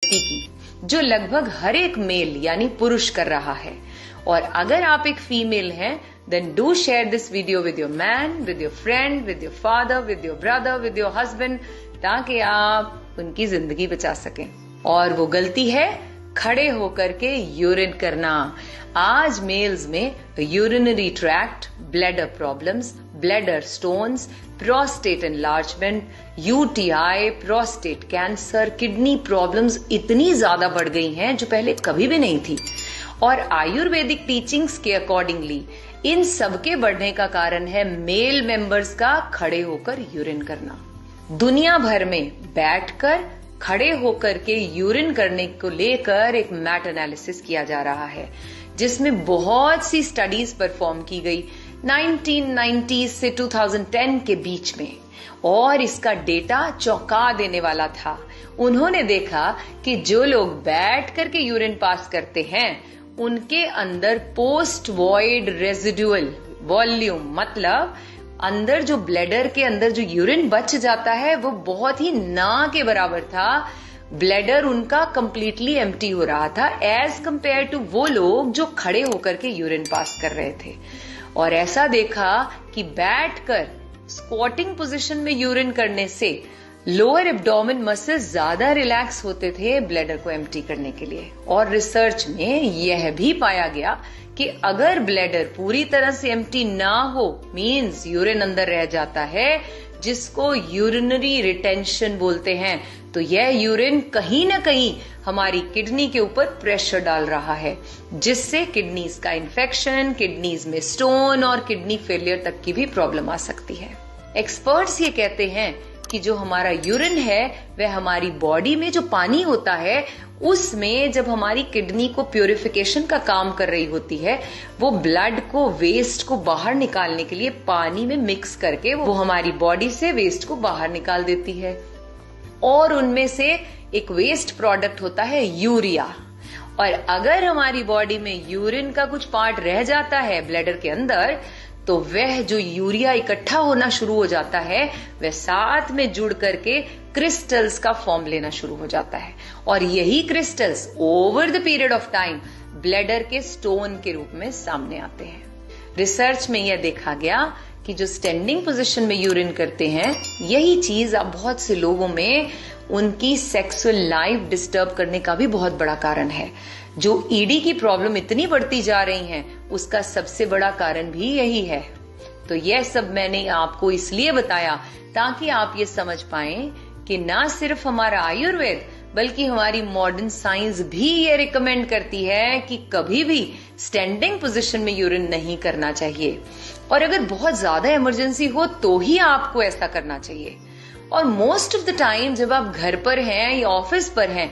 व्यक्ति की, जो लगभग हर एक मेल यानी पुरुष कर रहा है। और अगर आप एक फीमेल हैं, then do share this video with your man, with your friend, with your father, with your brother, with your husband, ताकि आप उनकी जिंदगी बचा सकें। और वो गलती है खड़े होकर के यूरिन करना। आज मेल्स में urinary tract, bladder problems, bladder stones, prostate enlargement, UTI, prostate cancer, kidney problems इतनी ज्यादा बढ़ गई हैं जो पहले कभी भी नहीं थी। और आयुर्वेदिक टीचिंग्स के अकॉर्डिंगली इन सबके बढ़ने का कारण है मेल मेंबर्स का खड़े होकर यूरिन करना। दुनिया भर में बैठकर खड़े होकर के यूरिन करने को लेकर एक मैट एनालिसिस किया जा रहा है, जिसमें बहुत सी स्टडीज परफॉर्म की गई 1990 से 2010 के बीच में, और इसका डेटा चौंका देने वाला था। उन्होंने देखा कि जो लोग बैठ करके यूरिन पास करते हैं उनके अंदर पोस्ट वॉइड रेजिडुअल वॉल्यूम, मतलब अंदर जो ब्लैडर के अंदर जो यूरिन बच जाता है वो बहुत ही ना के बराबर था। ब्लैडर उनका कंप्लीटली एम्प्टी हो रहा था एज कंपेयर टू वो लोग जो खड़े होकर के यूरिन पास कर रहे थे। और ऐसा देखा कि बैठकर स्क्वाटिंग पोजीशन में यूरिन करने से लोअर एब्डोमेन मसल्स ज्यादा रिलैक्स होते थे ब्लैडर को एम्प्टी करने के लिए। और रिसर्च में यह भी पाया गया कि अगर ब्लैडर पूरी तरह से एम्प्टी ना हो, मींस यूरिन अंदर रह जाता है, जिसको यूरिनरी रिटेंशन बोलते हैं, तो यह यूरिन कहीं ना कहीं हमारी किडनी के ऊपर प्रेशर डाल रहा है, जिससे किडनीज का इन्फेक्शन, किडनीज में स्टोन और किडनी फेलियर तक की भी प्रॉब्लम आ सकती है। एक्सपर्ट्स ये कहते हैं कि जो हमारा यूरिन है वह हमारी बॉडी में जो पानी होता है उसमें जब हमारी किडनी को प्यूरिफिकेशन का काम कर रही होती है, वो ब्लड को, वेस्ट को बाहर निकालने के लिए पानी में मिक्स करके वो हमारी बॉडी से वेस्ट को बाहर निकाल देती है। और उनमें से एक वेस्ट प्रोडक्ट होता है यूरिया। और अगर हमारी बॉडी में यूरिन का कुछ पार्ट रह जाता है ब्लैडर के अंदर, तो वह जो यूरिया इकट्ठा होना शुरू हो जाता है वह साथ में जुड़ करके क्रिस्टल्स का फॉर्म लेना शुरू हो जाता है। और यही crystals over the period of time bladder के स्टोन के रूप में सामने आते हैं। रिसर्च में यह देखा गया कि जो स्टैंडिंग पोजीशन में यूरिन करते हैं, यही चीज अब बहुत से लोगों में उनकी सेक्सुअल लाइफ डिस्टर्ब करने का भी बहुत बड़ा कारण है। जो ईडी की प्रॉब्लम इतनी बढ़ती जा रही है उसका सबसे बड़ा कारण भी यही है। तो यह सब मैंने आपको इसलिए बताया ताकि आप ये समझ पाएं कि ना सिर्फ हमारा आयुर्वेद बल्कि हमारी मॉडर्न साइंस भी ये रिकमेंड करती है कि कभी भी स्टैंडिंग पोजीशन में यूरिन नहीं करना चाहिए। और अगर बहुत ज्यादा इमरजेंसी हो तो ही आपको ऐसा करना चाहिए। और मोस्ट ऑफ द टाइम जब आप घर पर हैं या ऑफिस पर हैं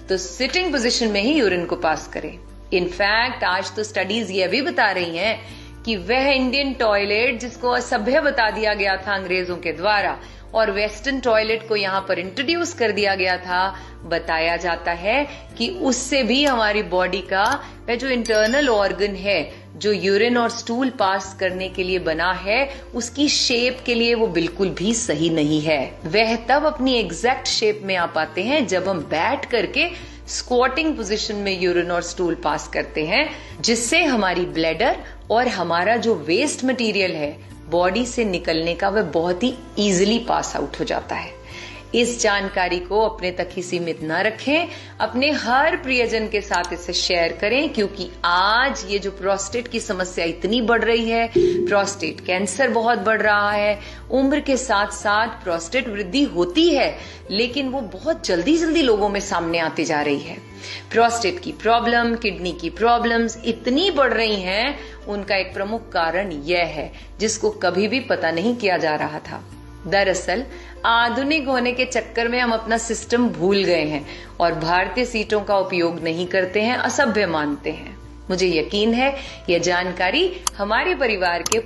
तो सिटिंग पोजीशन में ही यूरिन को पास करें। इनफैक्ट आज तो स्टडीज ये भी बता रही हैं कि वह इंडियन टॉयलेट जिसको असभ्य बता दिया गया था अंग्रेजों के द्वारा और वेस्टर्न टॉयलेट को यहाँ पर इंट्रोड्यूस कर दिया गया था, बताया जाता है कि उससे भी हमारी बॉडी का वह जो इंटरनल ऑर्गन है जो यूरिन और स्टूल पास करने के लिए बना है, उसकी शेप के लिए वो बिल्कुल भी सही नहीं है। वह तब अपनी एग्जैक्ट शेप में आ पाते हैं जब हम बैठ करके स्क्वाटिंग पोजीशन में यूरिन और स्टूल पास करते हैं, जिससे हमारी ब्लैडर और हमारा जो वेस्ट मटेरियल है बॉडी से निकलने का वह बहुत ही इजीली पास आउट हो जाता है। इस जानकारी को अपने तक ही सीमित न रखें, अपने हर प्रियजन के साथ इसे शेयर करें, क्योंकि आज ये जो प्रोस्टेट की समस्या इतनी बढ़ रही है, प्रोस्टेट कैंसर बहुत बढ़ रहा है, उम्र के साथ साथ प्रोस्टेट वृद्धि होती है लेकिन वो बहुत जल्दी जल्दी लोगों में सामने आती जा रही है। प्रोस्टेट की प्रॉब्लम, किडनी की प्रॉब्लम्स इतनी बढ़ रही हैं, उनका एक प्रमुख कारण यह है जिसको कभी भी पता नहीं किया जा रहा था। दरअसल आधुनिक होने के चक्कर में हम अपना सिस्टम भूल गए हैं और भारतीय सीटों का उपयोग नहीं करते हैं, असभ्य मानते हैं। मुझे यकीन है यह जानकारी हमारे परिवार के